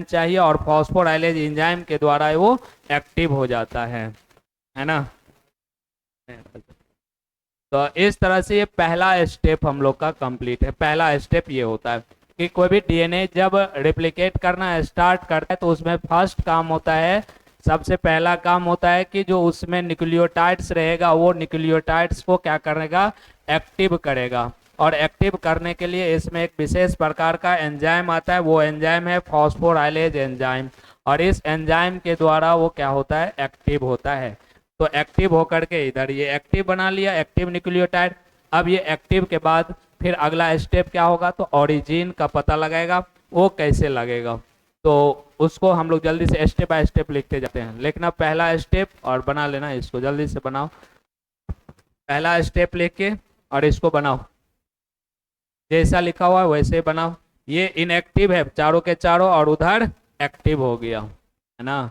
चाहिए और phosphorylase enzyme के द्वारा वो एक्टिव हो जाता है ना। तो इस तरह से ये पहला स्टेप हम लोग का कंप्लीट है। पहला स्टेप ये होता है कि कोई भी डीएनए जब रिप्लिकेट करना स्टार्ट करता है तो उसमें फर्स्ट काम होता है, सबसे पहला काम होता है कि जो उसमें न्यूक्लियोटाइड्स रहेगा वो न्यूक्लियोटाइड्स को क्या करेगा, एक्टिव करेगा। और एक्टिव करने के लिए इसमें एक विशेष प्रकार का एंजाइम आता है, वो एंजाइम है फॉस्फोराइलेज एंजाइम। और इस एंजाइम के द्वारा वो क्या होता है, एक्टिव होता है। तो एक्टिव होकर के इधर ये एक्टिव बना लिया, एक्टिव न्यूक्लियोटाइड। अब ये एक्टिव के बाद फिर अगला स्टेप क्या होगा, तो ओरिजिन का पता लगाएगा। वो कैसे लगेगा, तो उसको हम लोग जल्दी से स्टेप बाय स्टेप लिखते जाते हैं। लिखना पहला स्टेप और बना लेना, इसको जल्दी से बनाओ। पहला स्टेप लिख के और इसको बनाओ, जैसा लिखा हुआ है वैसे बनाओ। ये इनएक्टिव है चारों के चारों और उधर एक्टिव हो गया है ना।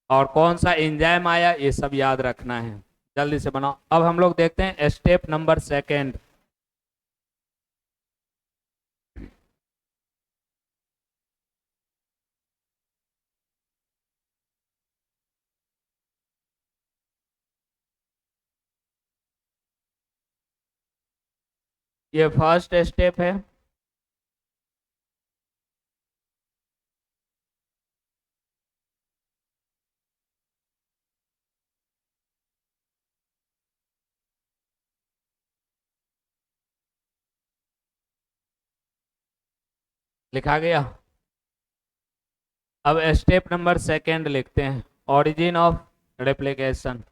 और कौन सा एंजाइम आया ये सब याद रखना है, जल्दी से बनाओ। अब हम लोग देखते हैं स्टेप नंबर सेकेंड। ये फर्स्ट स्टेप है। लिखा गया। अब स्टेप नंबर सेकेंड लिखते हैं, origin of replication.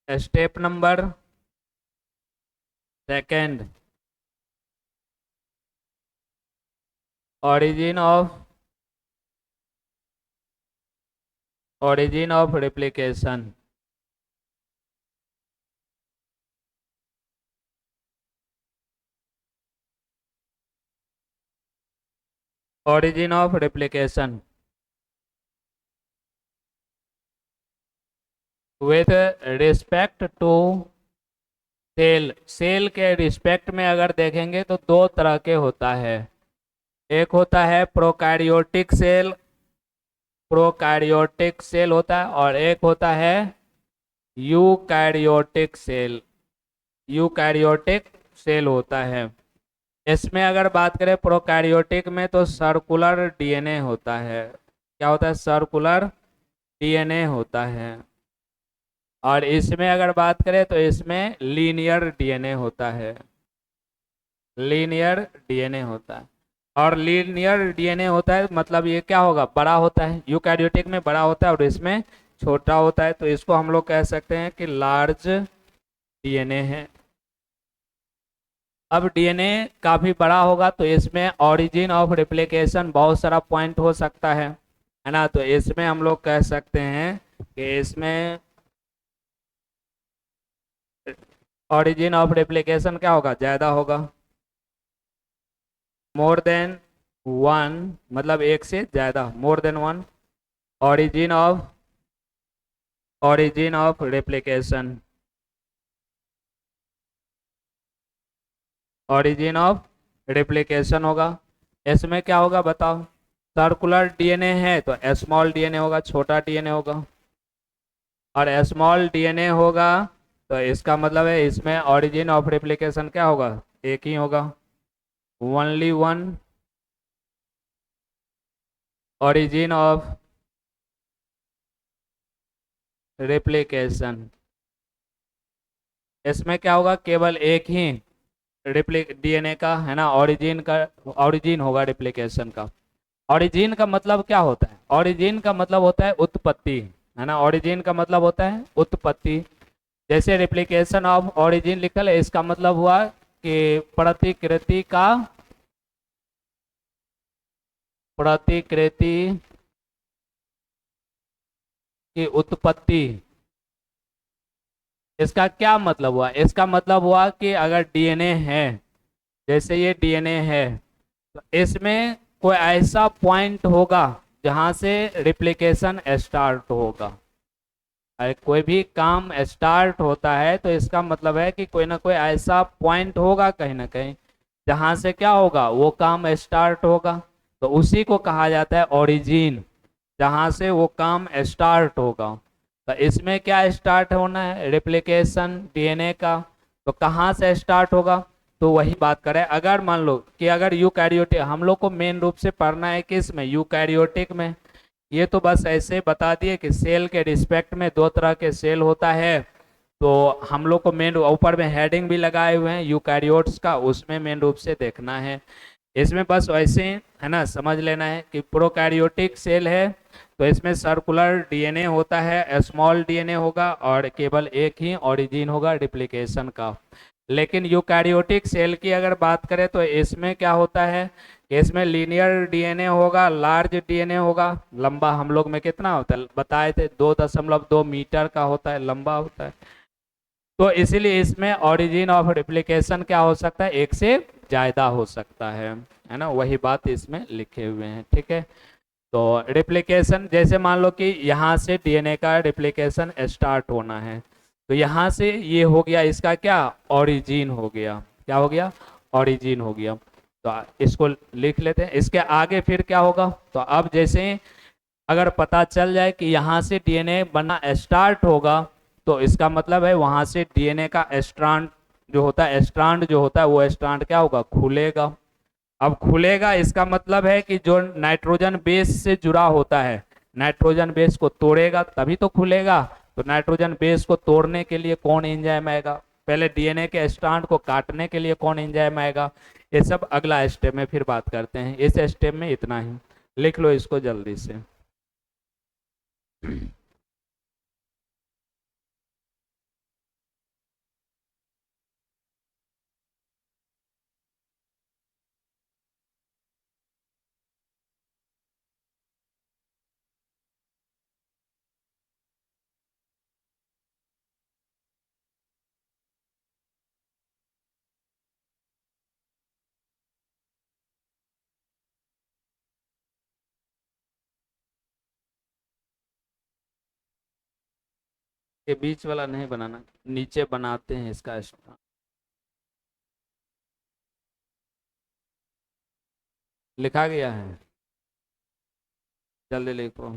Step number second, origin of replication। origin of replication with respect to cell के रिस्पेक्ट में अगर देखेंगे तो दो तरह के होता है। एक होता है प्रोकैरियोटिक सेल होता है, और एक होता है यूकैरियोटिक सेल होता है। इसमें अगर बात करें प्रोकैरियोटिक में तो सर्कुलर डीएनए होता है। क्या होता है, सर्कुलर डीएनए होता है। और इसमें अगर बात करें तो इसमें लीनियर डीएनए होता है। और लीनियर डीएनए होता है मतलब ये क्या होगा, बड़ा होता है। यूकैरियोटिक में बड़ा होता है और इसमें छोटा होता है, तो इसको हम लोग कह सकते हैं कि लार्ज डीएनए है। अब डीएनए काफी बड़ा होगा तो इसमें ओरिजिन ऑफ रेप्लिकेशन बहुत सारा पॉइंट हो सकता है ना। तो इसमें हम लोग कह सकते हैं कि इसमें ओरिजिन ऑफ रेप्लिकेशन क्या होगा, ज्यादा होगा। मोर देन वन मतलब एक से ज्यादा, more than one. Origin of replication, origin of replication होगा। इसमें क्या होगा बताओ, सर्कुलर डीएनए है तो स्मॉल डीएनए होगा, छोटा डीएनए होगा। और स्मॉल डीएनए होगा तो इसका मतलब है इसमें ओरिजिन ऑफ रेप्लिकेशन क्या होगा, एक ही होगा, only one origin of replication. इसमें क्या होगा, केवल एक ही डीएनए का है ना ओरिजिन होगा रेप्लिकेशन का। ओरिजिन का मतलब क्या होता है, ओरिजिन का मतलब होता है उत्पत्ति, है ना। ओरिजिन का मतलब होता है उत्पत्ति। जैसे रेप्लिकेशन ऑफ ओरिजिन लिखल है, इसका मतलब हुआ कि प्रतिकृति की उत्पत्ति। इसका क्या मतलब हुआ, इसका मतलब हुआ कि अगर डीएनए है, जैसे ये डीएनए है, तो इसमें कोई ऐसा पॉइंट होगा जहां से रिप्लिकेशन स्टार्ट होगा। कोई भी काम स्टार्ट होता है तो इसका मतलब है कि कोई ना कोई ऐसा पॉइंट होगा कहीं ना कहीं जहां से क्या होगा, वो काम स्टार्ट होगा। तो उसी को कहा जाता है ओरिजिन, जहां से वो काम स्टार्ट होगा। तो इसमें क्या स्टार्ट होना है, रेप्लिकेशन डीएनए का। तो कहाँ से स्टार्ट होगा, तो वही बात करें। अगर मान लो कि अगर यूकैरियोटिक, हम लोग को मेन रूप से पढ़ना है किस में, यूकैरियोटिक में। ये तो बस ऐसे बता दिए कि सेल के रिस्पेक्ट में दो तरह के सेल होता है। तो हम लोग को मेन ऊपर में हेडिंग भी लगाए हुए हैं यूकैरियोट्स का, उसमें मेन रूप से देखना है। इसमें बस वैसे ही है ना, समझ लेना है कि प्रोकैरियोटिक सेल है तो इसमें सर्कुलर डीएनए होता है, स्मॉल डीएनए होगा और केवल एक ही ओरिजिन होगा रिप्लिकेशन का। लेकिन यूकैरियोटिक सेल की अगर बात करें तो इसमें क्या होता है कि इसमें लीनियर डीएनए होगा, लार्ज डीएनए होगा। लंबा हम लोग में कितना होता है बताए थे, 2.2 मीटर का होता है, लंबा होता है। तो इसीलिए इसमें ओरिजिन ऑफ रिप्लिकेशन क्या हो सकता है, एक से ज्यादा हो सकता है ना, वही बात इसमें लिखे हुए हैं, ठीक है। तो रिप्लिकेशन जैसे मान लो कि यहाँ से डीएनए का रिप्लिकेशन स्टार्ट होना है, तो यहाँ से ये हो गया इसका क्या, ओरिजिन हो गया। क्या हो गया, ओरिजिन हो गया। तो इसको लिख लेते हैं। इसके आगे फिर क्या होगा, तो अब जैसे अगर पता चल जाए कि यहाँ से डीएनए बनना स्टार्ट होगा, तो इसका मतलब है वहां से डीएनए का स्ट्रांड जो होता है, स्ट्रांड जो होता है वो स्ट्रांड क्या होगा, खुलेगा। अब खुलेगा इसका मतलब है कि जो नाइट्रोजन बेस से जुड़ा होता है, नाइट्रोजन बेस को तोड़ेगा तभी तो खुलेगा। तो नाइट्रोजन बेस को तोड़ने के लिए कौन एंजाइम आएगा, पहले डीएनए के स्ट्रांड को काटने के लिए कौन एंजाइम आएगा, ये सब अगला स्टेप में फिर बात करते हैं। इस स्टेप में इतना ही लिख लो इसको जल्दी से। ये बीच वाला नहीं बनाना, नीचे बनाते हैं इसका स्ट्रांड। लिखा गया है, जल्दी लिखो।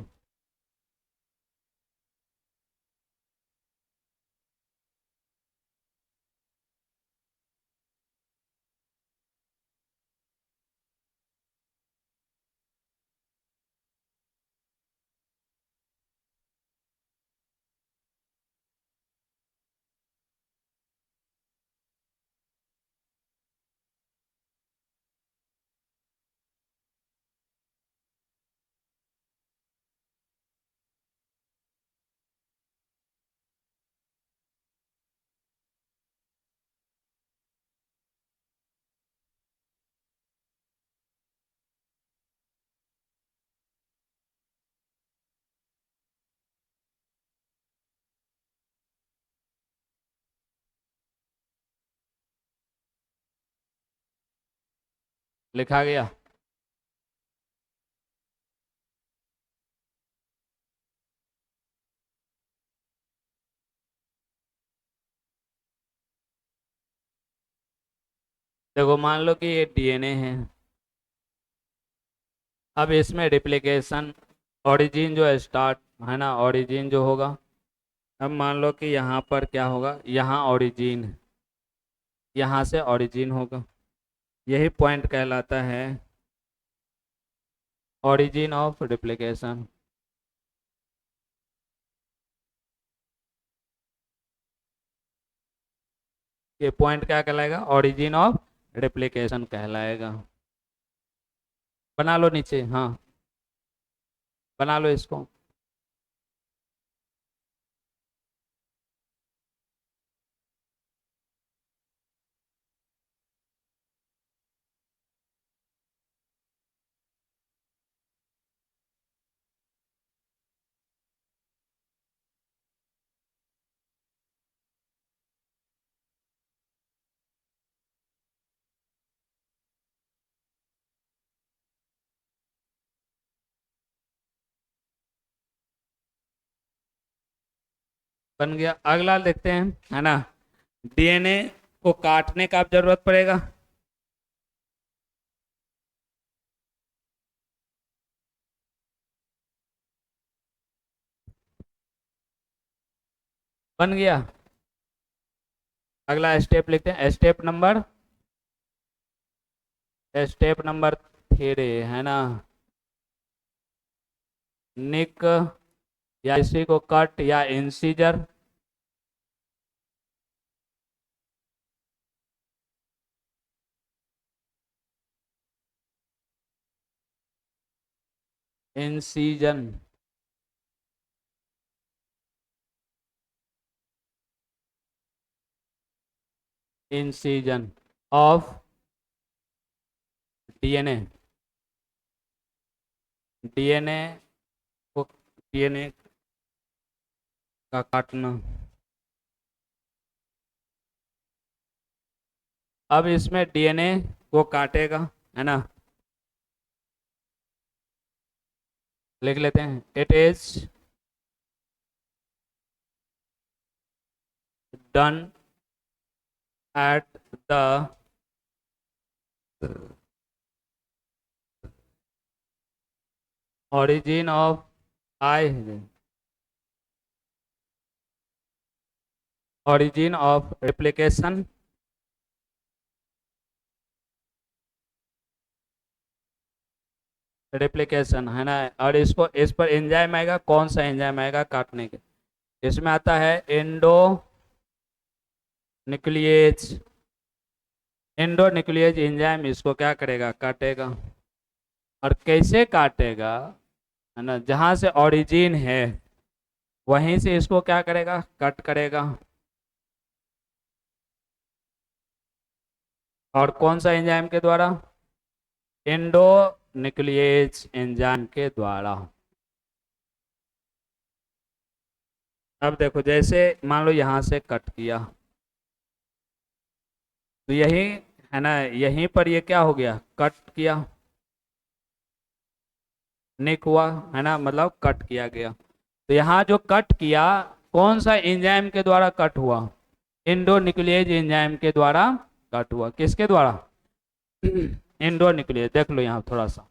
लिखा गया। देखो मान लो कि ये डीएनए है, अब इसमें रिप्लिकेशन ओरिजिन जो स्टार्ट है ना, ओरिजिन जो होगा, अब मान लो कि यहाँ पर क्या होगा, यहाँ ओरिजिन, यहाँ से ओरिजिन होगा, यही पॉइंट कहलाता है ओरिजिन ऑफ रिप्लिकेशन। ये पॉइंट क्या कहलाएगा, ओरिजिन ऑफ रिप्लिकेशन कहलाएगा। बना लो नीचे, हाँ बना लो इसको। बन गया। अगला देखते हैं, है ना, डीएनए को काटने का अब जरूरत पड़ेगा। बन गया। अगला स्टेप लिखते हैं, स्टेप नंबर 3, है ना, निक या इसी को कट या incisor, incision, incision of DNA, DNA को, डीएनए का काटना। अब इसमें डीएनए को काटेगा, है ना, लिख लेते हैं, it is done at the origin of I origin of replication, replication, है ना। और इसको, इस पर एंजाइम आएगा, कौन सा एंजाइम आएगा काटने के, इसमें आता है endo nuclease, endo nuclease enzyme इसको क्या करेगा, काटेगा। और कैसे काटेगा, है ना, जहां से ओरिजिन है वहीं से इसको क्या करेगा, कट करेगा। और कौन सा एंजाइम के द्वारा, एंडो न्यूक्लिएज एंजाइम के द्वारा। अब देखो, जैसे मान लो यहां से कट किया, तो यही, है ना, यहीं पर ये क्या हो गया, कट किया, निक हुआ, है ना, मतलब कट किया गया। तो यहाँ जो कट किया, कौन सा एंजाइम के द्वारा कट हुआ, इंडो न्यूक्लियेज एंजाइम के द्वारा कट हुआ। किसके द्वारा, इंडो न्यूक्लियेज। देख लो यहाँ थोड़ा सा,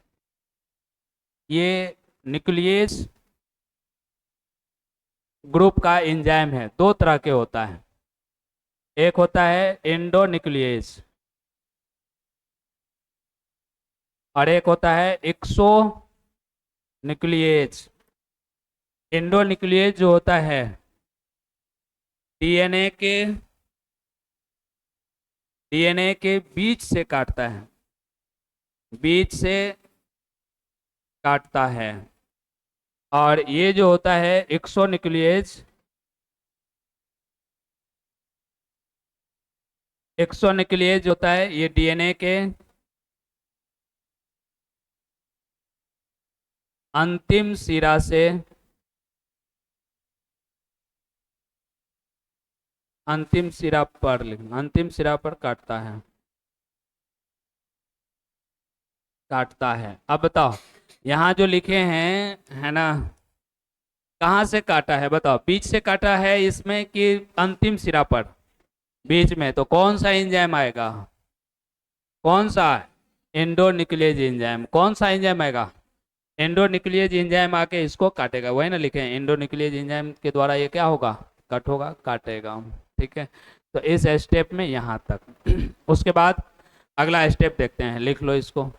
ये न्यूक्लियेज ग्रुप का एंजाइम है, दो तरह के होता है, एक होता है इंडो न्यूक्लियेज और एक होता है एक्सो न्यूक्लियेज। इंडो न्यूक्लियेज जो होता है डीएनए के, डीएनए के बीच से काटता है, बीच से काटता है। और ये जो होता है एक्सो न्यूक्लियेज, एक्सो न्यूक्लियेज होता है ये डीएनए के अंतिम सिरा से, अंतिम सिरा पर, अंतिम सिरा पर काटता है, काटता है। अब बताओ, यहाँ जो लिखे हैं, है ना, कहाँ से काटा है बताओ, बीच से काटा है इसमें कि अंतिम सिरा पर, बीच में। तो कौन सा एंजाइम आएगा, कौन सा, एंडो न्यूक्लियेज एंजाइम। कौन सा एंजाइम आएगा, एंडो न्यूक्लियेज एंजाइम आके इसको काटेगा, वही ना लिखे हैं, एंडो न्यूक्लियेज एंजाइम के द्वारा ये क्या होगा, कट होगा, काटेगा। ठीक है, तो इस स्टेप में यहाँ तक। उसके बाद अगला स्टेप देखते हैं, लिख लो इसको।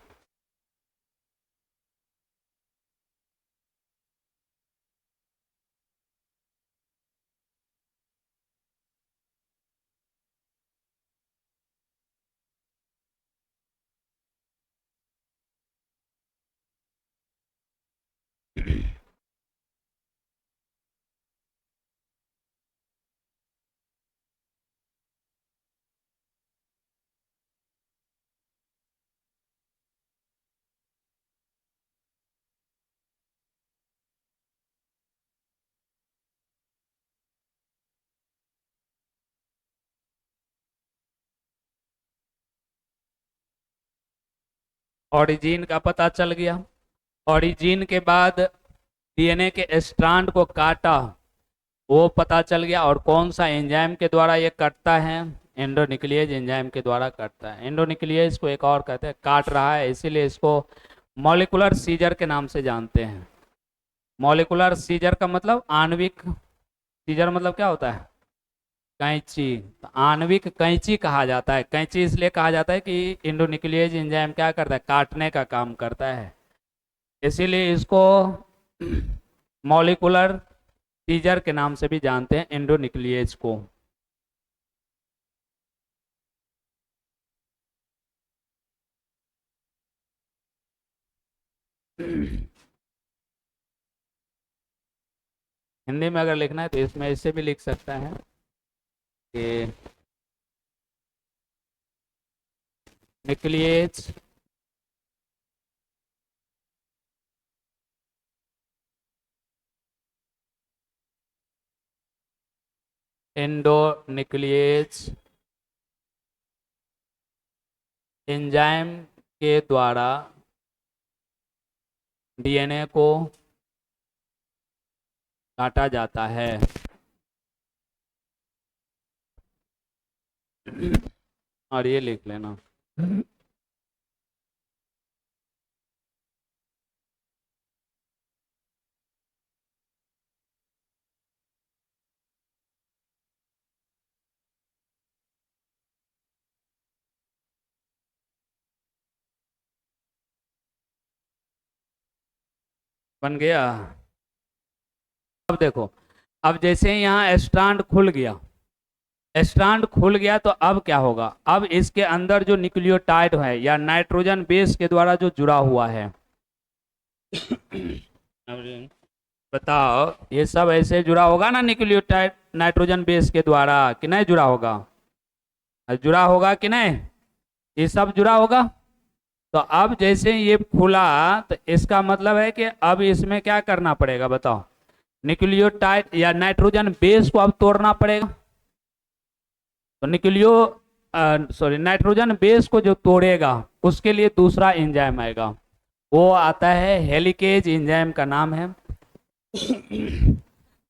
ओरिजिन का पता चल गया। ओरिजिन के बाद डीएनए के स्ट्रैंड को काटा, वो पता चल गया। और कौन सा एंजाइम के द्वारा ये कटता है? एंडोन्यूक्लियेज एंजाइम के द्वारा कटता है। एंडोन्यूक्लियेज को एक और कहते हैं, काट रहा है, इसीलिए इसको मॉलिक्यूलर सीजर के नाम से जानते हैं। मॉलिक्यूलर सीजर का मतलब आणविक, सीजर मतलब क्या होता है? कैंची। तो आणविक कैंची कहा जाता है। कैंची इसलिए कहा जाता है कि एंडोन्यूक्लियेज एंजाइम क्या करता है? काटने का काम करता है, इसीलिए इसको मॉलिक्यूलर सीजर के नाम से भी जानते हैं एंडोन्यूक्लियेज को। हिंदी में अगर लिखना है तो इसमें इससे भी लिख सकता है कि न्यूक्लियेज एंडोन्यूक्लियेज एंजाइम के द्वारा डीएनए को काटा जाता है। और ये लिख लेना। बन गया। अब देखो, अब जैसे यहाँ स्ट्रैंड खुल गया, स्ट्रैंड खुल गया तो अब क्या होगा? अब इसके अंदर जो न्यूक्लियोटाइड है या नाइट्रोजन बेस के द्वारा जो जुड़ा हुआ है, अब बताओ, ये सब ऐसे जुड़ा होगा ना न्यूक्लियोटाइड नाइट्रोजन बेस के द्वारा, कि नहीं जुड़ा होगा? जुड़ा होगा कि नहीं? ये सब जुड़ा होगा। तो अब जैसे ये खुला, तो इसका मतलब है कि अब इसमें क्या करना पड़ेगा बताओ? न्यूक्लियोटाइड या नाइट्रोजन बेस को अब तोड़ना पड़ेगा। तो नाइट्रोजन बेस को जो तोड़ेगा उसके लिए दूसरा एंजाइम आएगा, वो आता है हेलिकेज एंजाइम, का नाम है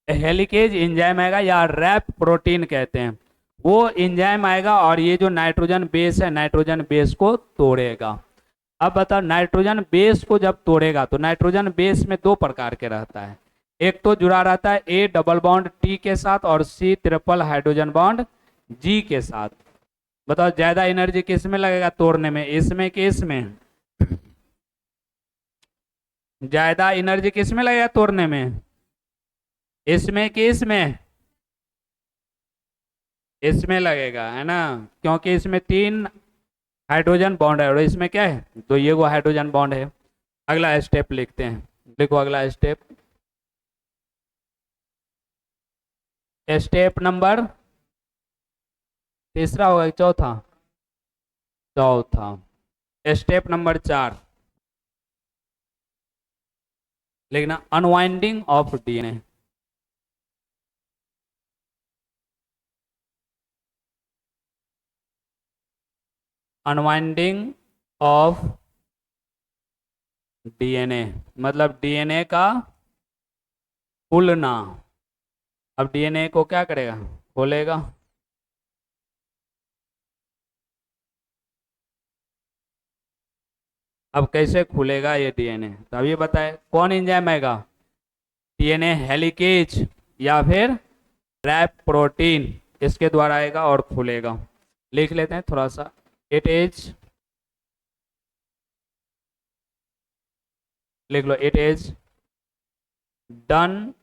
हेलिकेज एंजाइम आएगा, या रैप प्रोटीन कहते हैं। वो एंजाइम आएगा और ये जो नाइट्रोजन बेस है, नाइट्रोजन बेस को तोड़ेगा। अब बताओ, नाइट्रोजन बेस को जब तोड़ेगा तो नाइट्रोजन बेस में दो प्रकार के रहता है। एक तो जुड़ा रहता है ए डबल बॉन्ड टी के साथ और सी ट्रिपल हाइड्रोजन बॉन्ड जी के साथ। बताओ ज्यादा एनर्जी किस में लगेगा तोड़ने में, इसमें कि इसमें? ज्यादा एनर्जी किस में लगेगा तोड़ने में, इसमें कि इसमें? इसमें लगेगा, है ना, क्योंकि इसमें तीन हाइड्रोजन बॉन्ड है और इसमें क्या है? तो ये वो हाइड्रोजन बॉन्ड है। अगला स्टेप लिखते हैं, देखो अगला स्टेप, स्टेप नंबर तीसरा होगा कि चौथा? चौथा। स्टेप नंबर 4 लिखना, unwinding of DNA. Unwinding of DNA मतलब डीएनए का खुलना। अब डीएनए को क्या करेगा? खोलेगा। अब कैसे खुलेगा ये डीएनए? तो अब ये बताए कौन एंजाइम आएगा? डीएनए हेलिकेज या फिर रैप प्रोटीन, इसके द्वारा आएगा और खुलेगा। लिख लेते हैं थोड़ा सा, इट इज, लिख लो, it is done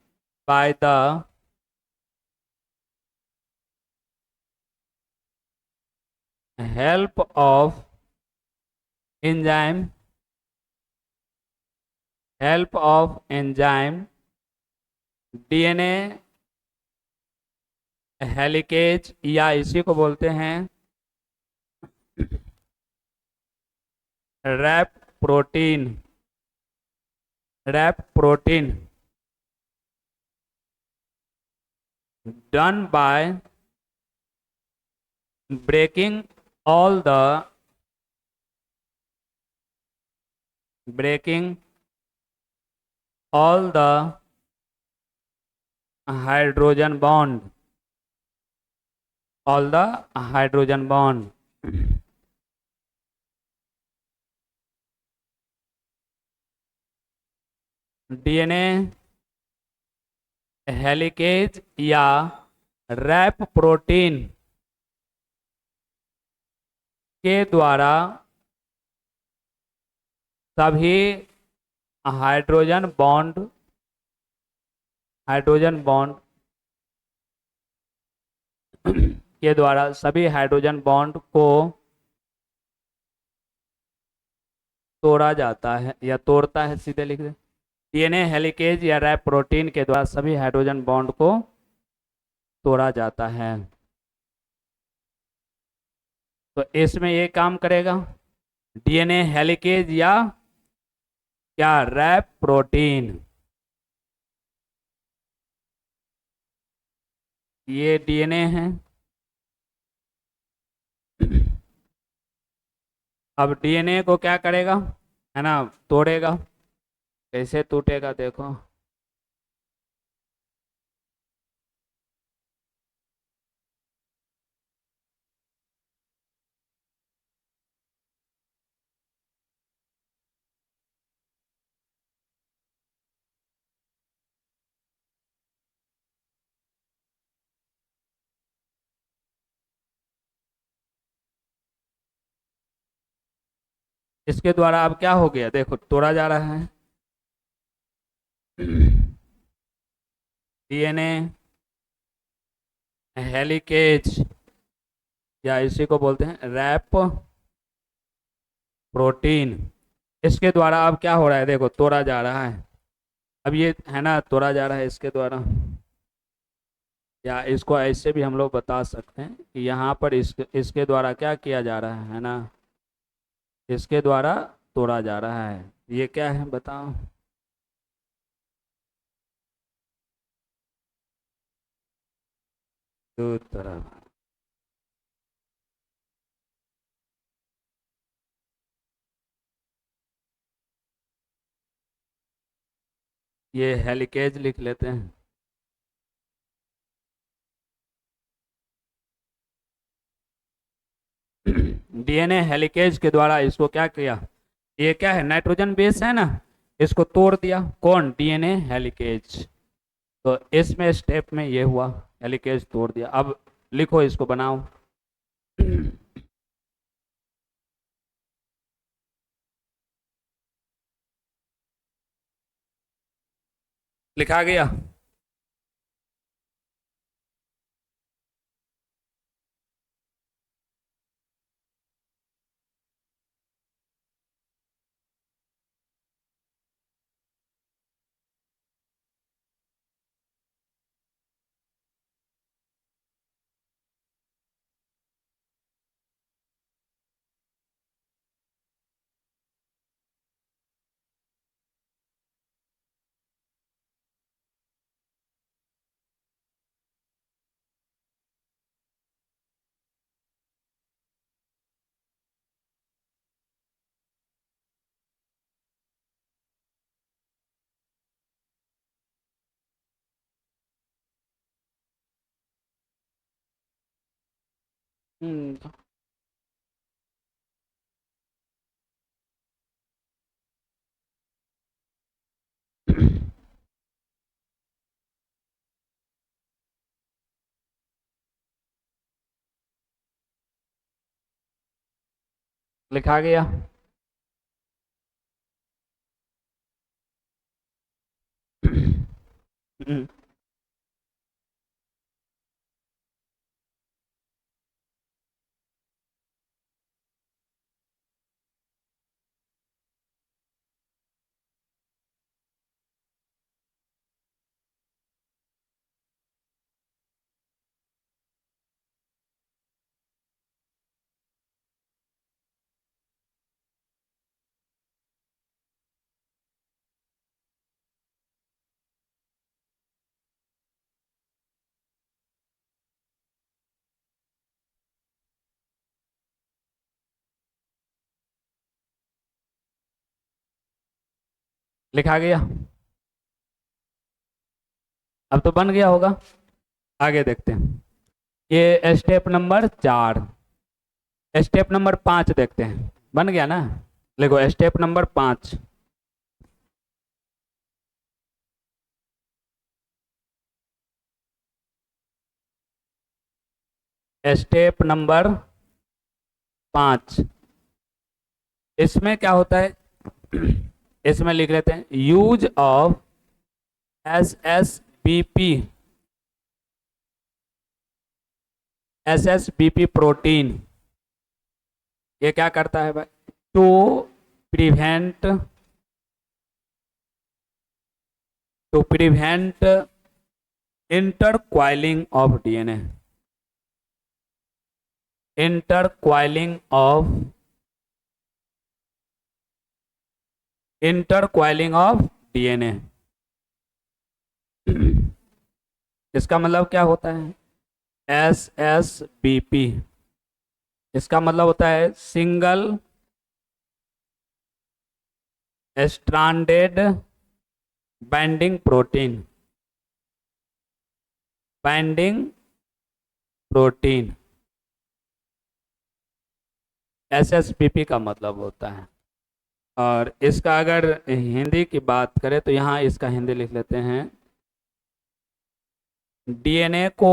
by the help of enzyme, help of enzyme DNA helicase, या इसी को बोलते हैं rep protein. Rep protein done by breaking all the breaking all the hydrogen bond, all the hydrogen bond. DNA helicase या rep protein के द्वारा सभी hydrogen bond, hydrogen bond के द्वारा सभी हाइड्रोजन बॉन्ड को तोड़ा जाता है या तोड़ता है, सीधे लिख दे। डीएनए हेलिकेज या रैप प्रोटीन के द्वारा सभी हाइड्रोजन बॉन्ड को तोड़ा जाता है। तो इसमें ये काम करेगा डीएनए हेलिकेज या क्या, रैप प्रोटीन। ये डीएनए है। अब डीएनए को क्या करेगा, है ना, तोड़ेगा। कैसे टूटेगा देखो। इसके द्वारा अब क्या हो गया देखो, तोड़ा जा रहा है। डीएनए हेलिकेज या इसी को बोलते हैं रैप प्रोटीन, इसके द्वारा अब क्या हो रहा है देखो, तोड़ा जा रहा है। अब ये है ना, तोड़ा जा रहा है इसके द्वारा। या इसको ऐसे भी हम लोग बता सकते हैं कि यहाँ पर इसके द्वारा क्या किया जा रहा है ना, इसके द्वारा तोड़ा जा रहा है। ये क्या है बताओ। दो तरफ। ये हेलिकेज लिख लेते हैं। डीएनए हेलिकेज के द्वारा इसको क्या किया, ये क्या है, नाइट्रोजन बेस है ना, इसको तोड़ दिया। कौन, डीएनए हेलिकेज। तो इसमें स्टेप में ये हुआ, हेलिकेज तोड़ दिया। अब लिखो, इसको बनाओ। लिखा गया। हम्म, लिखा गया। हम्म, लिखा गया। अब तो बन गया होगा। आगे देखते हैं, ये स्टेप नंबर 4। स्टेप नंबर 5 देखते हैं, बन गया ना। देखो स्टेप नंबर 5। स्टेप नंबर 5, इसमें क्या होता है? इसमें लिख लेते हैं use of S S B P protein. ये क्या करता है भाई? To prevent to prevent intercoiling of DNA. Intercoiling of DNA. इसका मतलब क्या होता है? SSBP, इसका मतलब होता है single stranded binding protein. Binding protein SSBP का मतलब होता है। और इसका अगर हिंदी की बात करें तो यहाँ इसका हिंदी लिख लेते हैं, डीएनए को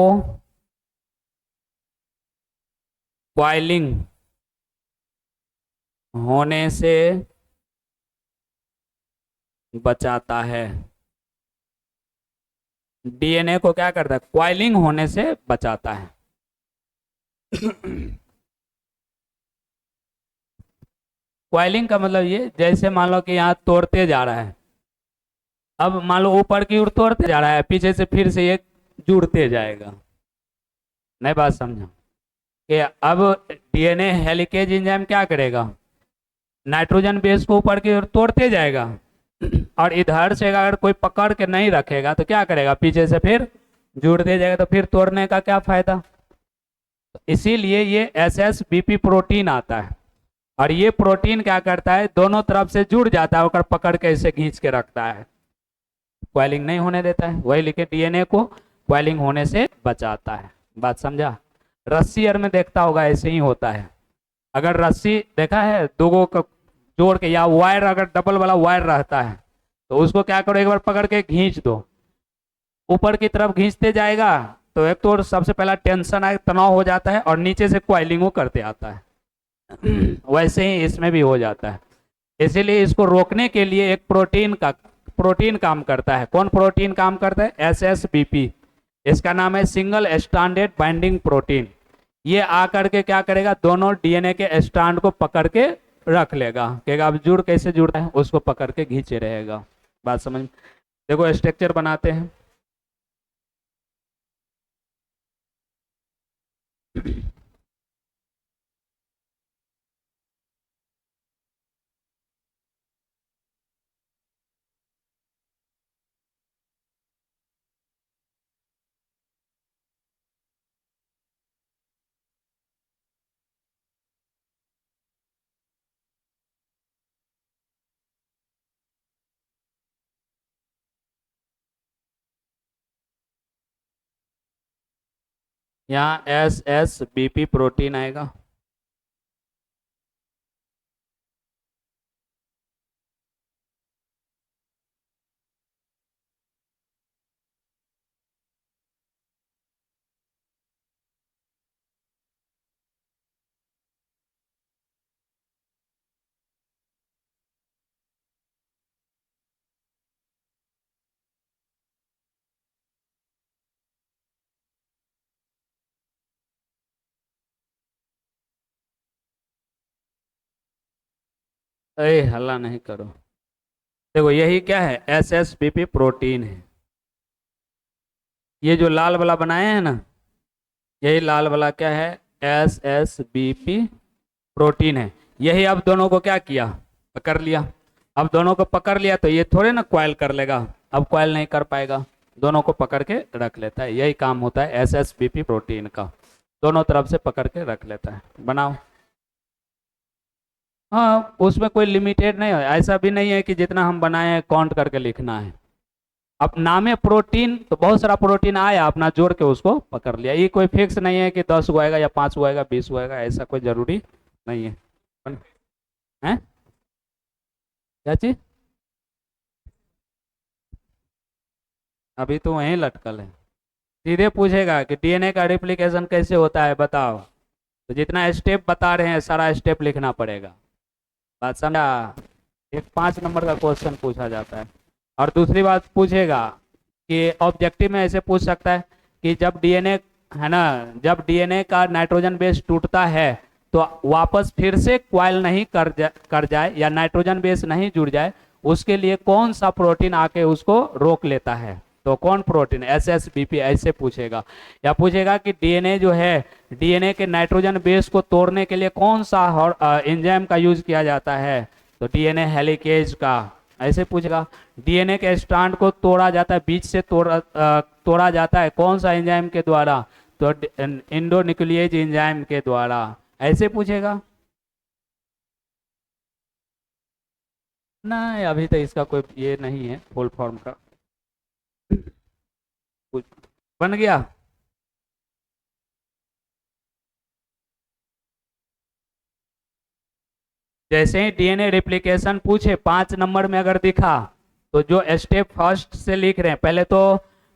क्वाइलिंग होने से बचाता है। डीएनए को क्या करता है? क्वाइलिंग होने से बचाता है। क्वाइलिंग का मतलब ये, जैसे मान लो कि यहाँ तोड़ते जा रहा है, अब मान लो ऊपर की ओर तोड़ते जा रहा है, पीछे से फिर से ये जुड़ते जाएगा। नई बात समझो कि अब डीएनए हेलिकेज एंजाइम क्या करेगा? नाइट्रोजन बेस को ऊपर की ओर तोड़ते जाएगा, और इधर से अगर कोई पकड़ के नहीं रखेगा तो क्या करेगा? पीछे से फिर जुड़ते जाएगा, तो फिर तोड़ने का क्या फायदा? तो इसीलिए ये SSBP प्रोटीन आता है, और ये प्रोटीन क्या करता है? दोनों तरफ से जुड़ जाता है, और पकड़ के इसे खींच के रखता है, क्वाइलिंग नहीं होने देता है। वही लिखे डीएनए को क्वाइलिंग होने से बचाता है। बात समझा? रस्सी में देखता होगा ऐसे ही होता है। अगर रस्सी देखा है दो को जोड़ के, या वायर अगर डबल वाला वायर रहता है, तो उसको क्या करो, एक बार पकड़ के खींच दो, ऊपर की तरफ खींचते जाएगा तो एक तो सबसे पहला टेंशन आए, तनाव हो जाता है, और नीचे से क्वाइलिंग करते आता है। वैसे ही इसमें भी हो जाता है। इसीलिए इसको रोकने के लिए एक प्रोटीन काम करता है। कौन प्रोटीन काम करता है? SSBP। इसका नाम है सिंगल स्ट्रैंडेड बाइंडिंग प्रोटीन। ये आकर के क्या करेगा? दोनों डीएनए के स्ट्रैंड को पकड़ के रख लेगा, कहेगा अब जुड़ कैसे जुड़ता है, उसको पकड़ के खींचे रहेगा। बात समझ? देखो स्ट्रक्चर बनाते हैं। यहाँ SSBP प्रोटीन आएगा। अरे हल्ला नहीं करो। देखो यही क्या है? SSBP प्रोटीन है। ये जो लाल वाला बनाए हैं ना, यही लाल वाला क्या है? SSBP प्रोटीन है। यही अब दोनों को क्या किया? पकड़ लिया। अब दोनों को पकड़ लिया तो ये थोड़े ना क्वाइल कर लेगा, अब क्वाइल नहीं कर पाएगा, दोनों को पकड़ के रख लेता है। यही काम होता है SSBP प्रोटीन का, दोनों तरफ से पकड़ के रख लेता है। बनाओ। हाँ, उसमें कोई लिमिटेड नहीं है, ऐसा भी नहीं है कि जितना हम बनाए हैं काउंट करके लिखना है। अब नाम है प्रोटीन, तो बहुत सारा प्रोटीन आया, अपना जोड़ के उसको पकड़ लिया। ये कोई फिक्स नहीं है कि 10 गो आएगा या 5 गो आएगा 20 गो आएगा, ऐसा कोई जरूरी नहीं है। हैं? क्या चीज? अभी तो वहीं लटकल है। सीधे पूछेगा कि डीएनए का रिप्लिकेशन कैसे होता है बताओ, तो जितना स्टेप बता रहे हैं सारा स्टेप लिखना पड़ेगा। बात समझा? एक 5 नंबर का क्वेश्चन पूछा जाता है। और दूसरी बात पूछेगा कि ऑब्जेक्टिव में ऐसे पूछ सकता है कि जब डीएनए, है ना, जब डीएनए का नाइट्रोजन बेस टूटता है तो वापस फिर से क्वाइल नहीं कर जाए या नाइट्रोजन बेस नहीं जुड़ जाए, उसके लिए कौन सा प्रोटीन आके उसको रोक लेता है, तो कौन प्रोटीन, SSBP, ऐसे पूछेगा। या पूछेगा कि डीएनए जो है, डीएनए के नाइट्रोजन बेस को तोड़ने के लिए कौन सा एंजाइम का यूज किया जाता है, तो डीएनए हेलिकेज का, ऐसे पूछेगा। डीएनए के स्ट्रैंड को तोड़ा जाता है, बीच से तोड़ा जाता है कौन सा एंजाइम के द्वारा, तो इंडोन्यूक्लिएज एंजाइम के द्वारा, ऐसे पूछेगा। नहीं, अभी तो इसका कोई ये नहीं है फुल फॉर्म का। कुछ बन गया। जैसे ही डीएनए रिप्लिकेशन पूछे 5 नंबर में अगर दिखा, तो जो स्टेप फर्स्ट से लिख रहे हैं, पहले तो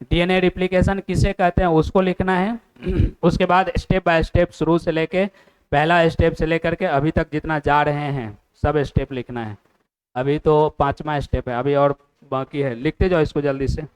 डीएनए रिप्लिकेशन किसे कहते हैं उसको लिखना है। उसके बाद स्टेप बाय स्टेप शुरू से लेके, पहला स्टेप से लेकर के अभी तक जितना जा रहे हैं सब स्टेप लिखना है। अभी तो 5वां स्टेप है, अभी और बाकी है, लिखते जाओ इसको जल्दी से।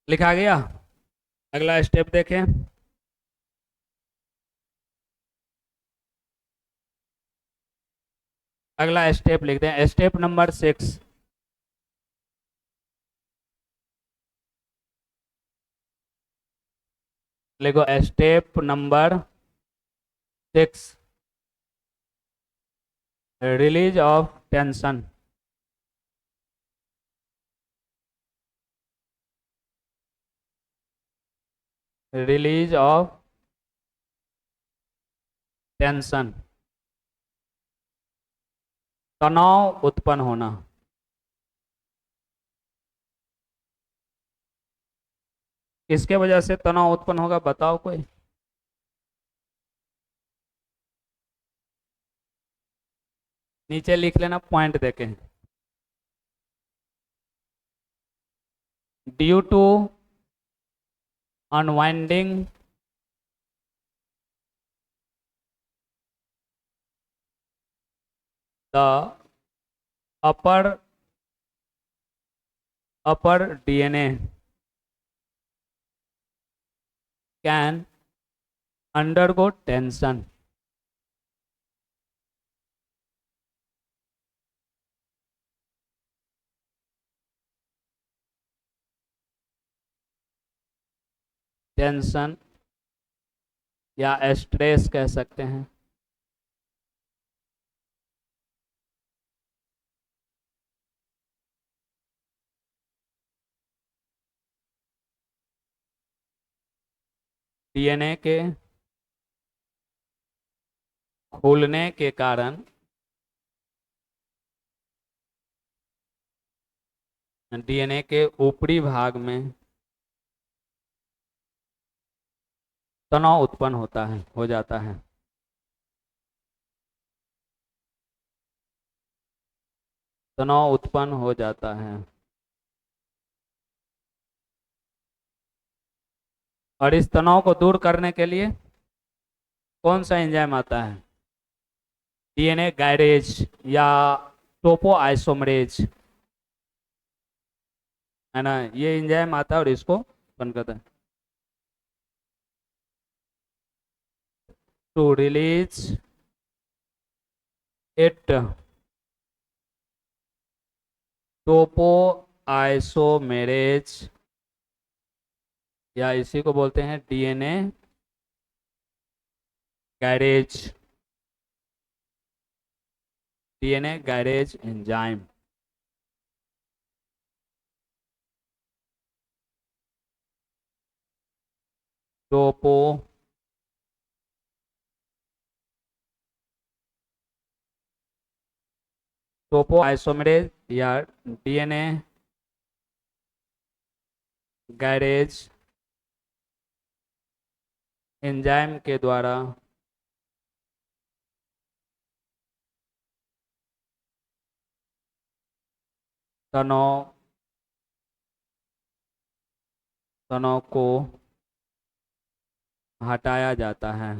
लिखा गया। अगला स्टेप देखें। अगला स्टेप लिखते हैं, स्टेप नंबर 6। लिखो step number 6, release of tension. Release of tension, तनाव उत्पन्न होना। किसके वजह से तनाव उत्पन्न होगा बताओ कोई। नीचे लिख लेना पॉइंट देके। Due to unwinding the upper DNA can undergo tension. Tension या स्ट्रेस कह सकते हैं। डीएनए के खुलने के कारण डीएनए के ऊपरी भाग में तनाव उत्पन्न होता है, हो जाता है। तनाव उत्पन्न हो जाता है। और इस तनाव को दूर करने के लिए कौन सा एंजाइम आता है, डीएनए गाइरेज या टोपो आइसोमरेज, है ना, ये एंजाइम आता है और इसको बंद करता है। To release it topo isomerase, या इसी को बोलते हैं DNA gyrase, DNA gyrase enzyme. Topo topo isomerase या डीएनए गैरेज एंजाइम के द्वारा तनाव तनाव को हटाया जाता है।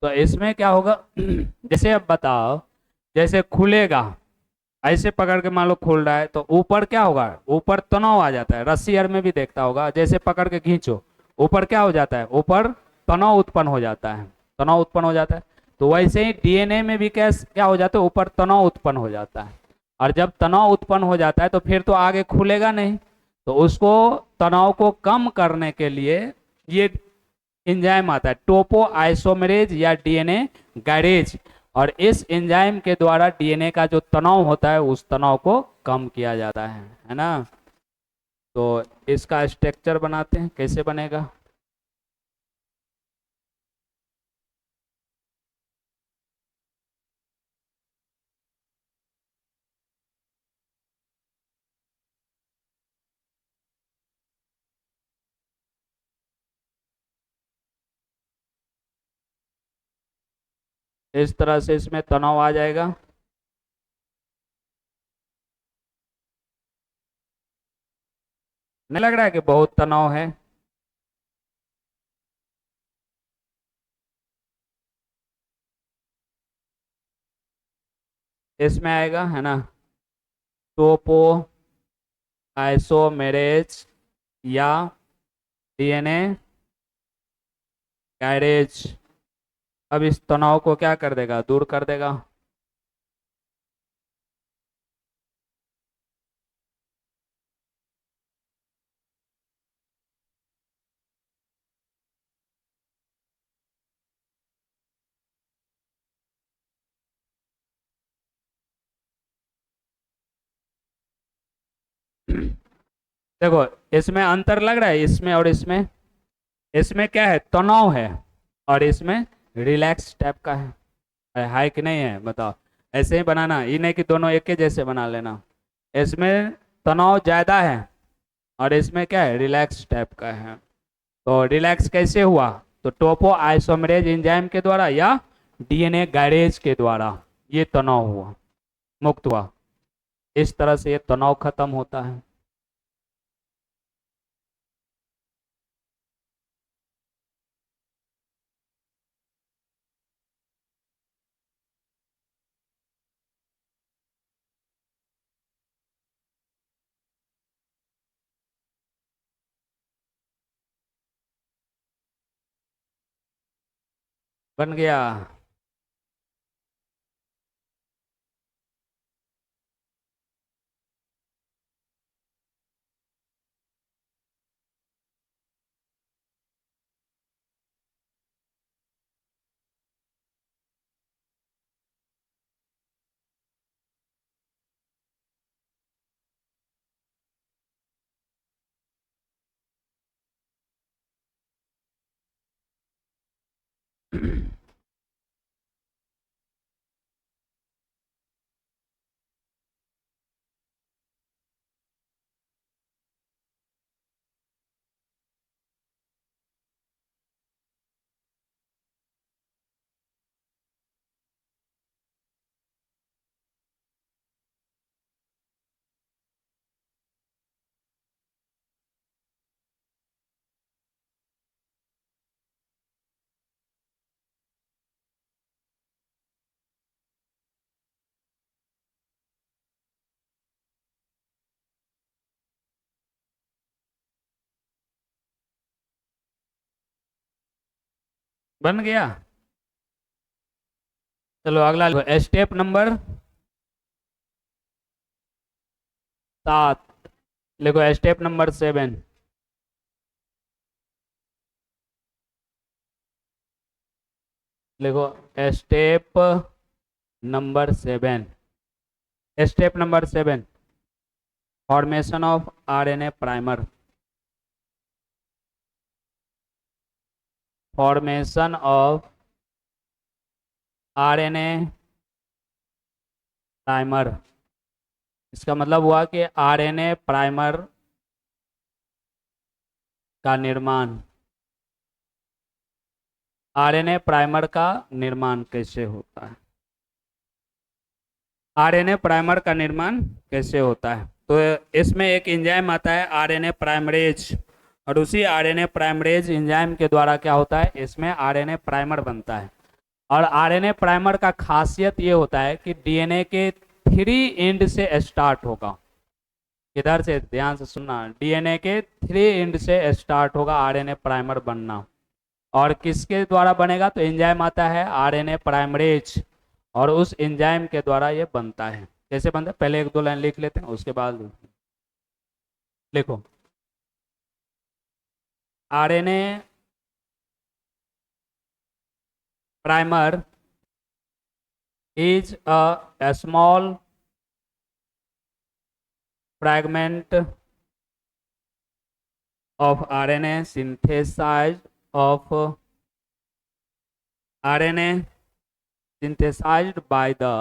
तो इसमें क्या होगा जैसे अब बताओ, जैसे खुलेगा, ऐसे पकड़ के मान लो खुल रहा है, तो ऊपर क्या होगा, ऊपर तनाव आ जाता है। रस्सी यार में भी देखता होगा, जैसे पकड़ के खींचो, ऊपर क्या हो जाता है, ऊपर तनाव उत्पन्न हो जाता है, तनाव उत्पन्न हो जाता है। तो वैसे ही डीएनए में भी क्या क्या हो जाता है, ऊपर तनाव उत्पन्न हो जाता है। और जब तनाव उत्पन्न हो जाता है तो फिर तो आगे खुलेगा नहीं, तो उसको तनाव को कम करने के लिए ये एंजाइम आता है टोपो आइसोमेरेज या डीएनए गैरेज। और इस एंजाइम के द्वारा डीएनए का जो तनाव होता है उस तनाव को कम किया जाता है ना। तो इसका स्ट्रक्चर बनाते हैं, कैसे बनेगा। इस तरह से इसमें तनाव आ जाएगा। नहीं लग रहा है कि बहुत तनाव है। इसमें आएगा है ना, टोपो आइसोमेरेज या डीएनए गैरेज। अब इस तनाव को क्या कर देगा, दूर कर देगा। देखो, इसमें अंतर लग रहा है, इसमें और इसमें। इसमें क्या है, तनाव है, और इसमें रिलैक्स टाइप का है कि नहीं है बताओ। ऐसे ही बनाना, ये नहीं कि दोनों एक ही जैसे बना लेना। इसमें तनाव ज्यादा है, और इसमें क्या है, रिलैक्स टाइप का है। तो रिलैक्स कैसे हुआ, तो टोपो आइसोमरेज एंजाइम के द्वारा या डीएनए गैरेज के द्वारा ये तनाव हुआ, मुक्त हुआ। इस तरह से ये तनाव खत्म होता है। बन गया। बन गया। चलो अगला स्टेप नंबर 7, लिखो स्टेप नंबर 7। लिखो step number 7। Step number 7, formation of RNA primer. Formation of RNA primer. इसका मतलब हुआ कि आरएनए प्राइमर का निर्माण। आरएनए प्राइमर का निर्माण कैसे होता है? आरएनए प्राइमर का निर्माण कैसे होता है? तो इसमें एक एंजाइम आता है आरएनए प्राइमरेज, और उसी आरएनए प्राइमरेज एंजाइम के द्वारा क्या होता है, इसमें आरएनए प्राइमर बनता है। और आरएनए प्राइमर का खासियत ये होता है कि डीएनए के 3 एंड से स्टार्ट होगा। इधर से ध्यान से सुनना, डीएनए के 3 एंड से स्टार्ट होगा आरएनए प्राइमर बनना। और किसके द्वारा बनेगा? तो एंजाइम आता है आरएनए प्राइमरेज, और उस एंजाइम के द्वारा ये बनता है। कैसे बनता है? पहले 1-2 लाइन लिख लेते हैं, उसके बाद लिखो। RNA primer is a small fragment of RNA synthesized of RNA synthesized by the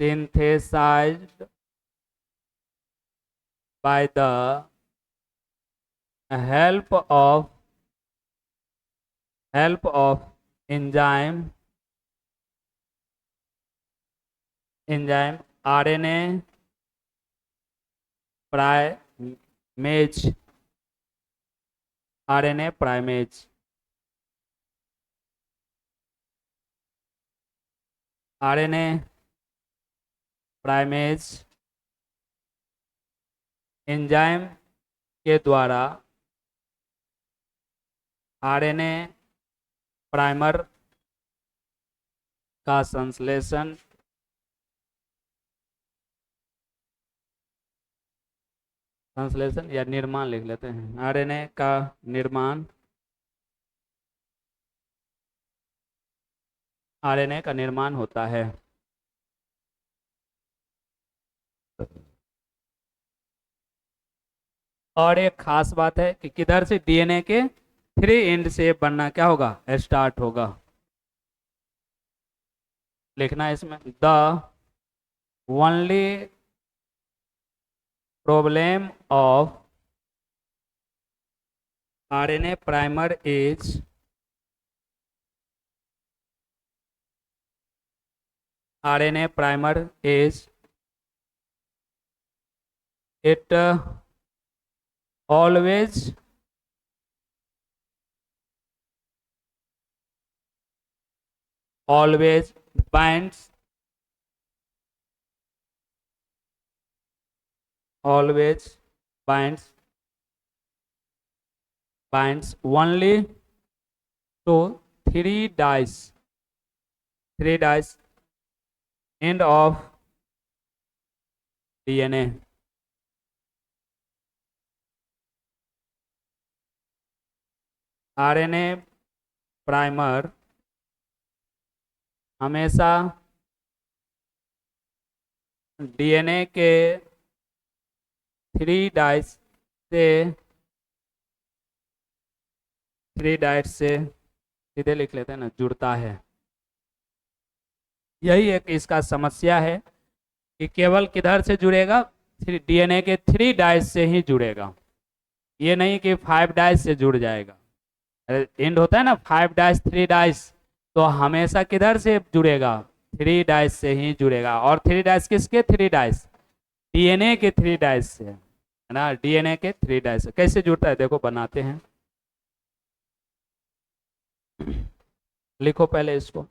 synthesized by the help of enzyme RNA primase RNA primase RNA primase enzyme के द्वारा आरएनए प्राइमर का संश्लेषण या निर्माण लिख लेते हैं। आरएनए का निर्माण, आरएनए का निर्माण होता है। और एक खास बात है कि किधर से डीएनए के 3 एंड से बनना क्या होगा, स्टार्ट होगा। लिखना है इसमें, the only problem of RNA primer is RNA primer is it always always binds always binds binds only to 3 dice end of DNA। RNA primer हमेशा डीएनए के 3 डाइस से 3 डाइस से सीधे लिख लेते हैं ना, जुड़ता है। यही एक इसका समस्या है कि केवल किधर से जुड़ेगा, डीएनए के 3 डाइस से ही जुड़ेगा। ये नहीं कि 5 डाइस से जुड़ जाएगा। एंड होता है ना 5 डाइस 3 डाइस, तो हमेशा किधर से जुड़ेगा, 3 डाइस से ही जुड़ेगा। और 3 डाइस किसके 3 डाइस? डीएनए के 3 डाइस से, है ना, डीएनए के 3 डाइस से। कैसे जुड़ता है देखो, बनाते हैं। लिखो पहले इसको।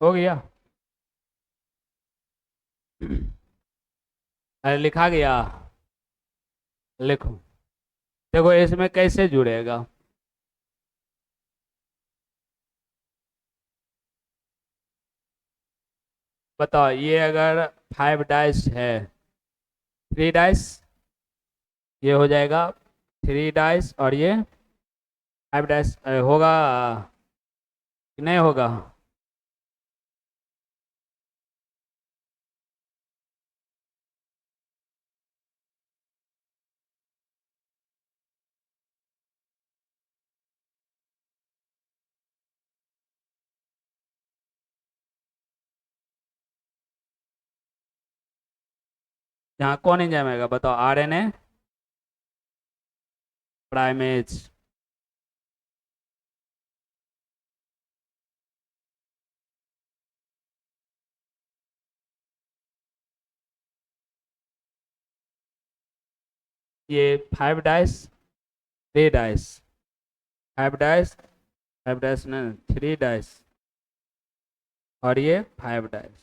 हो गया। अरे लिखा गया। लिखो। देखो इसमें कैसे जुड़ेगा। बताओ ये अगर 5 डाइस है, 3 डाइस, ये हो जाएगा 3 डाइस, और ये 5 डाइस होगा कि नहीं होगा। यहाँ कौन एंजाइम आएगा बताओ, RNA प्राइमेज। ये 5 डाइस, 3 डाइस, 5 डाइस, 5 डाइस ना, 3 डाइस, और ये 5 डाइस।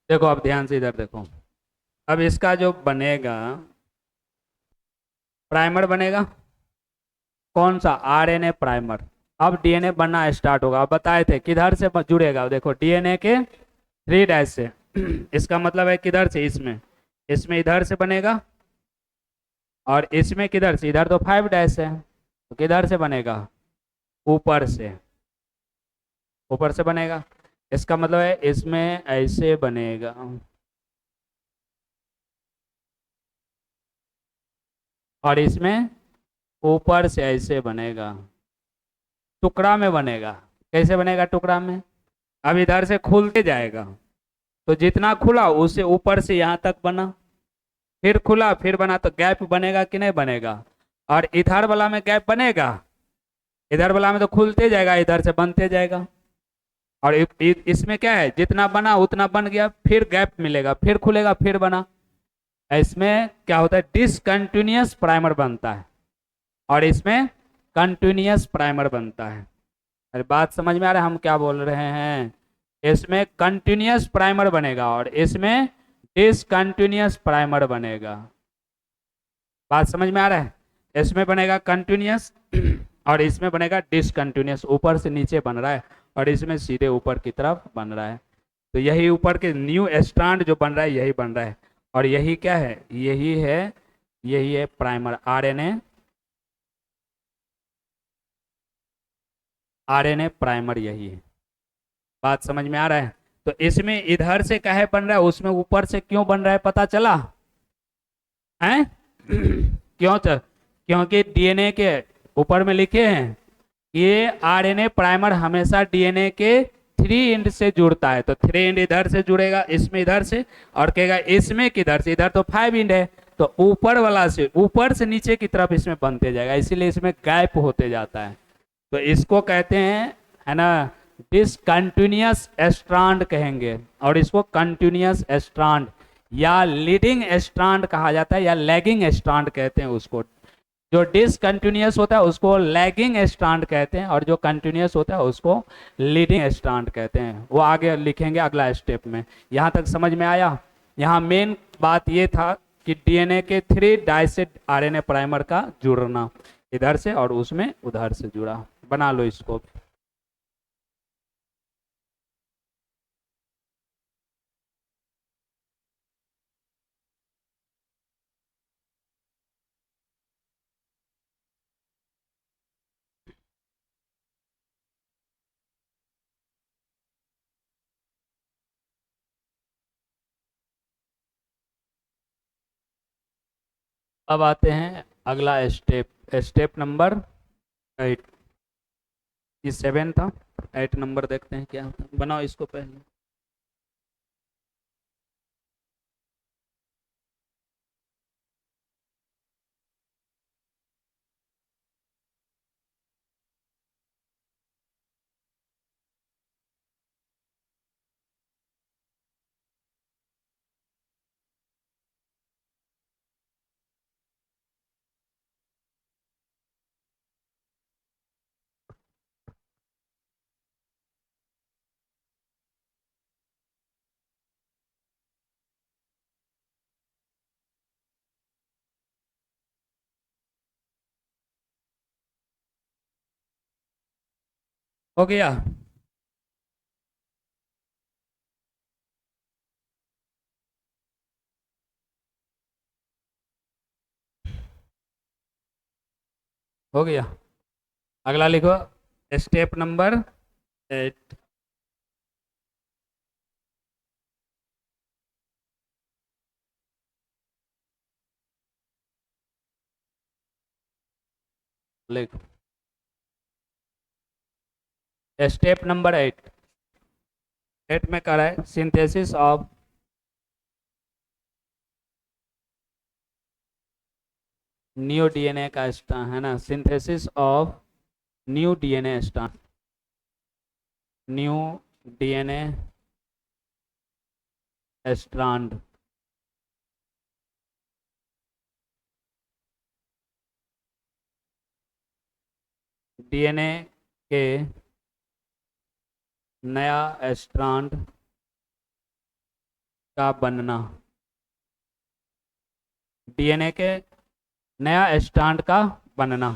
देखो अब ध्यान से इधर देखो। अब इसका जो बनेगा, प्राइमर बनेगा, कौन सा, RNA प्राइमर। अब DNA बनना स्टार्ट होगा। अब बताए थे किधर से जुड़ेगा, देखो DNA के 3 डाइस से। इसका मतलब है किधर से, इसमें, इसमें इधर से बनेगा, और इसमें किधर से, इधर तो 5 डाइस है, तो किधर से बनेगा, ऊपर से, ऊपर से बनेगा। इसका मतलब है इसमें ऐसे बनेगा, और इसमें ऊपर से ऐसे बनेगा, टुकड़ा में बनेगा। कैसे बनेगा टुकड़ा में, अब इधर से खुलते जाएगा, तो जितना खुला उससे ऊपर से यहाँ तक बना, फिर खुला फिर बना, तो गैप बनेगा कि नहीं बनेगा। और इधर वाला में गैप बनेगा, इधर वाला में तो खुलते जाएगा, इधर से बनते जाएगा। और इसमें क्या है, जितना बना उतना बन गया, फिर गैप मिलेगा, फिर खुलेगा फिर बना। इसमें क्या होता है, डिसकंटिन्यूअस प्राइमर बनता है, और इसमें कंटिन्यूअस प्राइमर बनता है। अरे बात समझ में आ रहा है हम क्या बोल रहे हैं। इसमें कंटिन्यूअस प्राइमर बनेगा, और इसमें डिसकंटिन्यूअस प्राइमर बनेगा। बात समझ में आ रहा है। इसमें बनेगा कंटिन्यूअस, और इसमें बनेगा डिसकंटिन्यूअस, ऊपर से नीचे बन रहा है, और इसमें सीधे ऊपर की तरफ बन रहा है। तो यही ऊपर के न्यू स्ट्रैंड जो बन रहा है यही बन रहा है, और यही क्या है, यही है प्राइमर, आरएनए प्राइमर यही है। बात समझ में आ रहा है। तो इसमें इधर से काहे बन रहा है, उसमें ऊपर से क्यों बन रहा है, पता चला है। क्योंकि डीएनए के ऊपर में लिखे हैं, ये आरएनए प्राइमर हमेशा डीएनए के 3 एंड से जुड़ता है। तो 3 एंड इधर से जुड़ेगा, इसमें इधर से, और कहेगा इसमें किधर से, इधर तो 5 एंड है, तो ऊपर वाला से, ऊपर से नीचे की तरफ इसमें बनते जाएगा, इसीलिए इसमें गैप होते जाता है। तो इसको कहते हैं, है ना, डिसकंटिन्यूअस स्ट्रांड कहेंगे, और इसको कंटिन्यूअस स्ट्रांड या लीडिंग स्ट्रांड कहा जाता है, या लैगिंग स्ट्रांड कहते हैं उसको। जो डिसकंटिन्यूअस होता है उसको लैगिंग स्ट्रांड कहते हैं, और जो कंटिन्यूअस होता है उसको लीडिंग स्ट्रांड कहते हैं। वो आगे लिखेंगे अगला स्टेप में। यहाँ तक समझ में आया। यहाँ मेन बात ये था कि डीएनए के 3 डाइसेड आरएनए प्राइमर का जुड़ना, इधर से और उसमें उधर से जुड़ा। बना लो इसको। अब आते हैं अगला स्टेप, स्टेप नंबर 8। ये 7 था, 8 नंबर देखते हैं क्या होता है। बनाओ इसको पहले। हो गया। हो गया। अगला लिखो, स्टेप नंबर 8। लिखो स्टेप नंबर 8। 8 में क्या है, सिंथेसिस ऑफ न्यू डीएनए का स्ट्रैंड है ना, synthesis of new DNA strand, new DNA strand. DNA के नया स्ट्रैंड का बनना, डीएनए के नया स्ट्रैंड का बनना।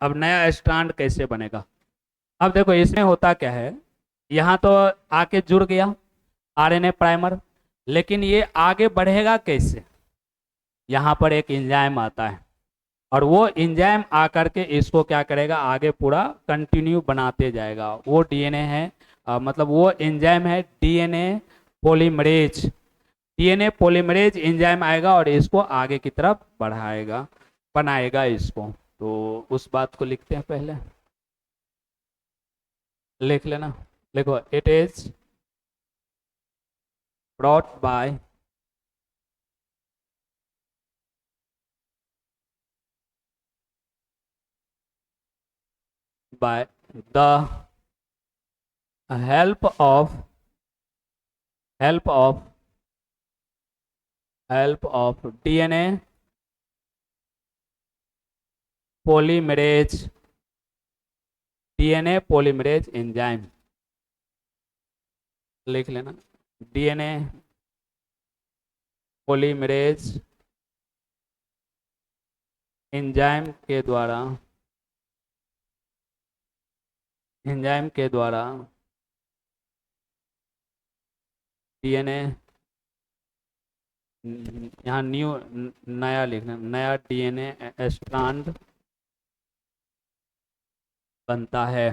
अब नया स्ट्रैंड कैसे बनेगा? अब देखो इसमें होता क्या है, यहाँ तो आके जुड़ गया आरएनए प्राइमर, लेकिन ये आगे बढ़ेगा कैसे? यहाँ पर एक एंजाइम आता है, और वो एंजाइम आकर के इसको क्या करेगा, आगे पूरा कंटिन्यू बनाते जाएगा। वो डीएनए है, मतलब वो एंजाइम है DNA polymerase. DNA polymerase enzyme आएगा और इसको आगे की तरफ बढ़ाएगा, बनाएगा इसको। तो उस बात को लिखते हैं पहले, लिख लेना। देखो, it is brought by the help of help of help of DNA polymerase, DNA polymerase enzyme. लिख लेना, डीएनए पॉलीमरेज एंजाइम के द्वारा, एंजाइम के द्वारा डीएनए, यहाँ न्यू, नया लिखना, नया डीएनए स्ट्रैंड बनता है।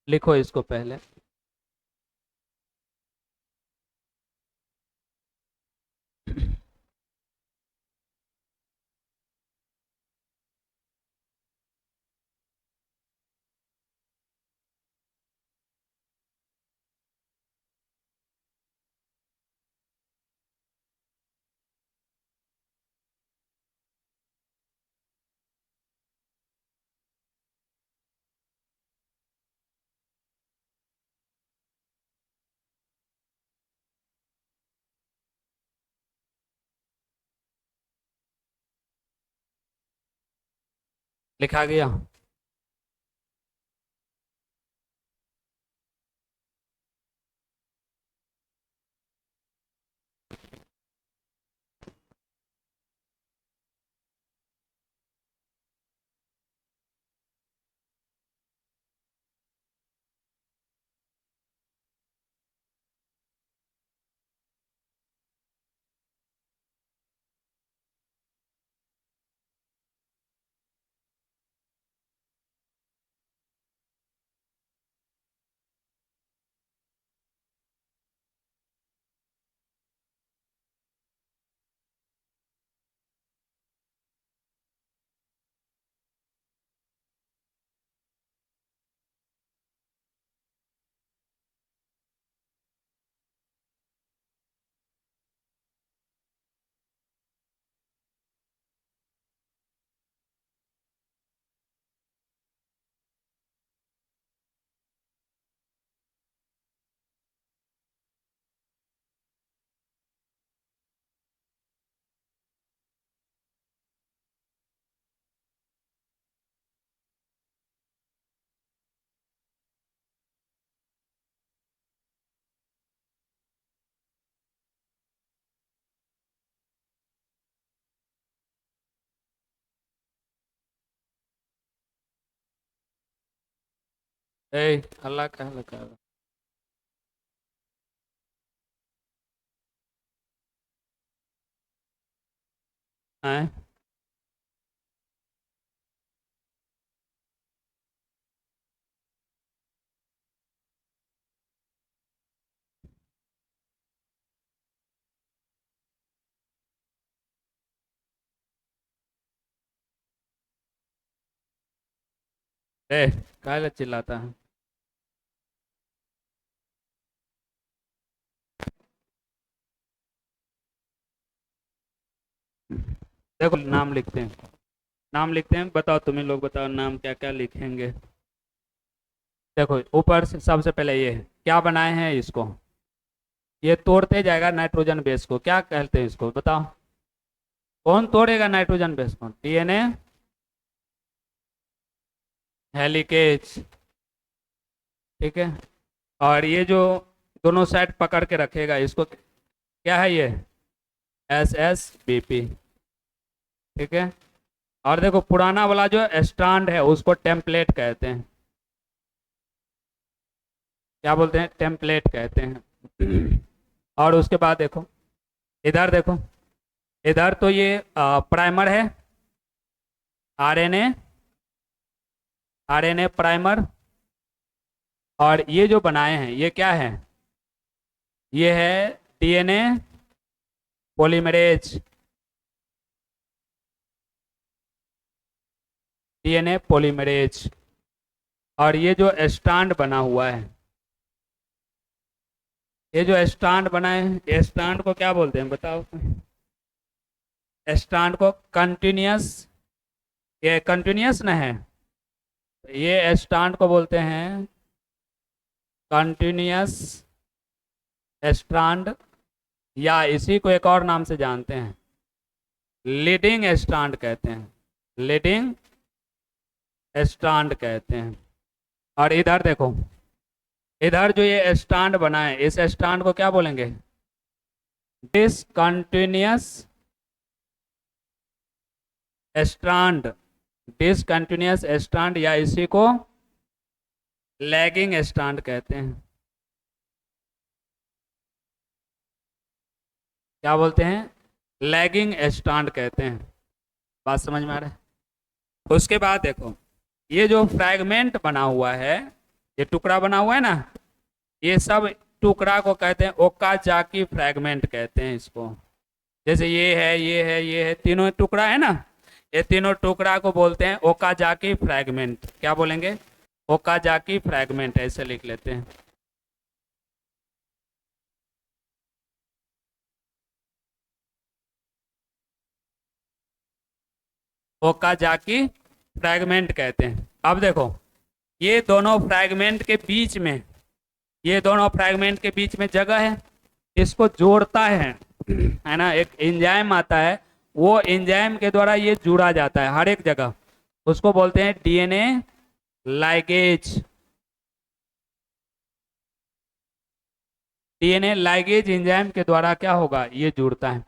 लिखो इसको पहले। लिखा गया। ए अल्लाह का लगा है। ए काहे चिल्लाता है। देखो नाम लिखते हैं, नाम लिखते हैं, बताओ तुम्हें लोग बताओ नाम क्या क्या लिखेंगे। देखो ऊपर से सबसे पहले ये क्या बनाए हैं इसको, ये तोड़ते जाएगा नाइट्रोजन बेस को, क्या कहते हैं इसको बताओ। कौन तोड़ेगा नाइट्रोजन बेस को? डीएनए हेलिकेज, ठीक है। और ये जो दोनों साइड पकड़ के रखेगा इसको क्या है ये? एस एस बी पी, ठीक है। और देखो पुराना वाला जो स्टैंड है उसको टेम्पलेट कहते हैं, क्या बोलते हैं? टेम्पलेट कहते हैं। और उसके बाद देखो इधर देखो, इधर तो ये प्राइमर है, आरएनए, आरएनए प्राइमर। और ये जो बनाए हैं ये क्या है? ये है डीएनए पॉलीमरेज, डीएनए पॉलीमरेज। और ये जो स्टैंड बना हुआ है, ये जो स्टैंड बना है, ये स्टैंड को क्या बोलते हैं बताओ? स्टैंड को कंटिन्यूस, ये कंटिन्यूस ना है, ये स्टैंड को बोलते हैं कंटिन्यूस स्टैंड, या इसी को एक और नाम से जानते हैं लीडिंग स्टैंड कहते हैं, लीडिंग स्टैंड कहते हैं। और इधर देखो, इधर जो ये स्टैंड बना है इस स्टैंड को क्या बोलेंगे? डिसकंटिन्यूस स्टैंड, डिसकंटिन्यूस स्टैंड, या इसी को लैगिंग स्टैंड कहते हैं। क्या बोलते हैं? लैगिंग स्टैंड कहते हैं। बात समझ में आ रहा है? उसके बाद देखो ये जो फ्रैगमेंट बना हुआ है, ये टुकड़ा बना हुआ है ना, ये सब टुकड़ा को कहते हैं ओकाजाकी फ्रैगमेंट कहते हैं इसको। जैसे ये है, ये है, ये है, तीनों टुकड़ा है ना, ये तीनों टुकड़ा को बोलते हैं ओकाजाकी फ्रैगमेंट। क्या बोलेंगे? ओकाजाकी फ्रैगमेंट, ऐसे लिख लेते हैं। ओकाजाकी फ्रैगमेंट कहते हैं। अब देखो ये दोनों फ्रैगमेंट के बीच में, ये दोनों फ्रैगमेंट के बीच में जगह है, इसको जोड़ता है ना, एक एंजाइम आता है, वो एंजाइम के द्वारा ये जुड़ा जाता है हर एक जगह, उसको बोलते हैं DNA ligase. DNA ligase enzyme के द्वारा क्या होगा? ये जुड़ता है।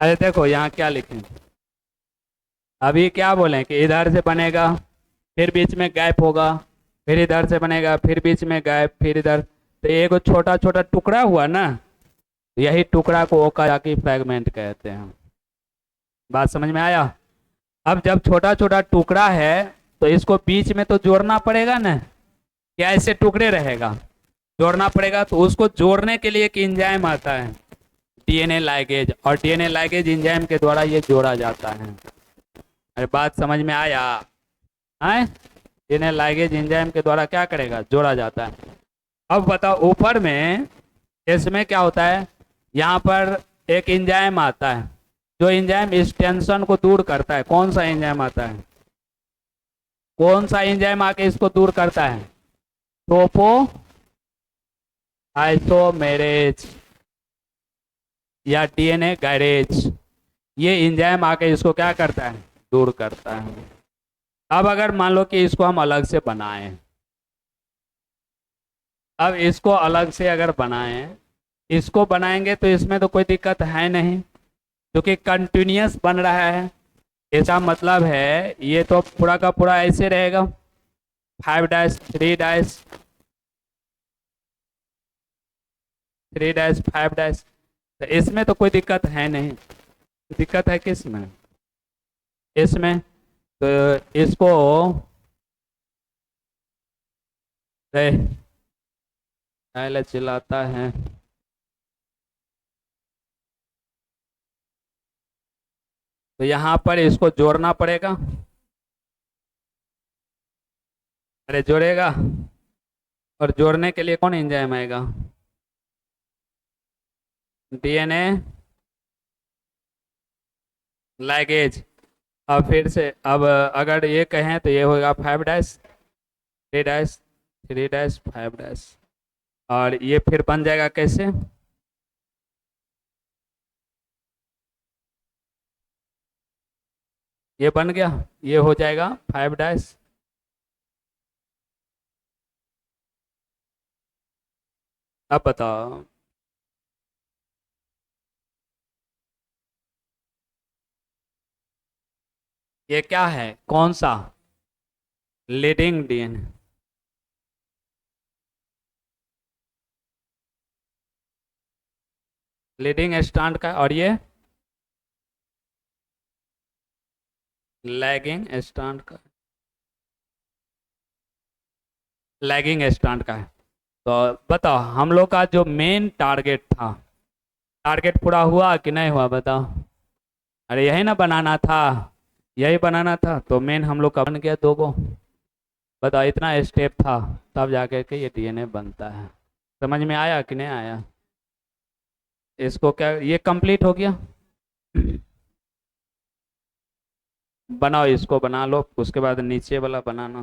अरे देखो यहाँ क्या लिखे, अभी क्या बोले कि इधर से बनेगा, फिर बीच में गैप होगा, फिर इधर से बनेगा, फिर बीच में गैप, फिर इधर, तो एक छोटा छोटा टुकड़ा हुआ ना, यही टुकड़ा को ओकाजाकी फ्रैगमेंट कहते हैं। बात समझ में आया? अब जब छोटा छोटा टुकड़ा है तो इसको बीच में तो जोड़ना पड़ेगा ना, क्या ऐसे टुकड़े रहेगा? जोड़ना पड़ेगा। तो उसको जोड़ने के लिए एक एंजाइम आता है डीएनए लाइगेज, और डीएनए लाइगेज एंजाइम के द्वारा ये जोड़ा जाता है। अरे बात समझ में आया? है, डीएनए लाइगेज एंजाइम के द्वारा क्या करेगा? जोड़ा जाता है। अब बताओ ऊपर में इसमें क्या होता है, यहाँ पर एक एंजाइम आता है, जो एंजाइम इस टेंशन को दूर करता है। कौन सा एंजाइम आता है? कौन सा एंजाइम आके इसको दूर करता है? टोपो आइसोमेरेज या डीएनए गैरेज, ये एंजाइम आके इसको क्या करता है? दूर करता है। अब अगर मान लो कि इसको हम अलग से बनाएं, अब इसको अलग से अगर बनाएं, इसको बनाएंगे तो इसमें तो कोई दिक्कत है नहीं, क्योंकि कंटिन्यूअस बन रहा है। इसका मतलब है ये तो पूरा का पूरा ऐसे रहेगा, 5 डैश 3 डैश 3 डैश 5 डैश, तो इसमें तो कोई दिक्कत है नहीं। दिक्कत है किस में? इसमें। तो इसको पहले चिल्लाता है, तो यहाँ पर इसको जोड़ना पड़ेगा। अरे जोड़ेगा, और जोड़ने के लिए कौन एंजाइम आएगा? DNA ligase. अब फिर से, अब अगर ये कहें तो ये होगा 5 डैश 3 डैश 3 डैश 5 डैश, और ये फिर बन जाएगा कैसे? ये बन गया, ये हो जाएगा 5 डैश। अब बताओ, ये क्या है, कौन सा? Leading DNA. लीडिंग स्ट्रैंड का, और ये लैगिंग स्ट्रैंड का। लैगिंग स्ट्रैंड का है। तो बताओ, हम लोग का जो मेन टारगेट था, टारगेट पूरा हुआ कि नहीं हुआ, बताओ? अरे यही ना बनाना था, यही बनाना था, तो मेन हम लोग का बन गया 2 गो। बताओ, इतना स्टेप था, तब जाके के ये डीएनए बनता है। समझ में आया कि नहीं आया? इसको क्या, ये कंप्लीट हो गया। बनाओ, इसको बना लो, उसके बाद नीचे वाला बनाना।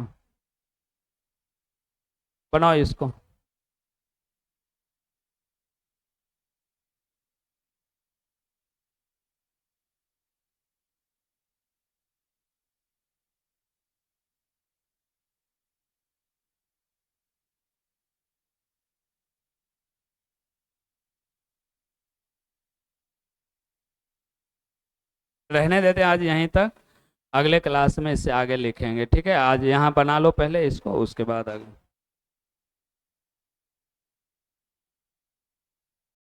बनाओ इसको। रहने देते आज यहीं तक, अगले क्लास में इससे आगे लिखेंगे, ठीक है? आज यहाँ बना लो पहले इसको, उसके बाद आगे।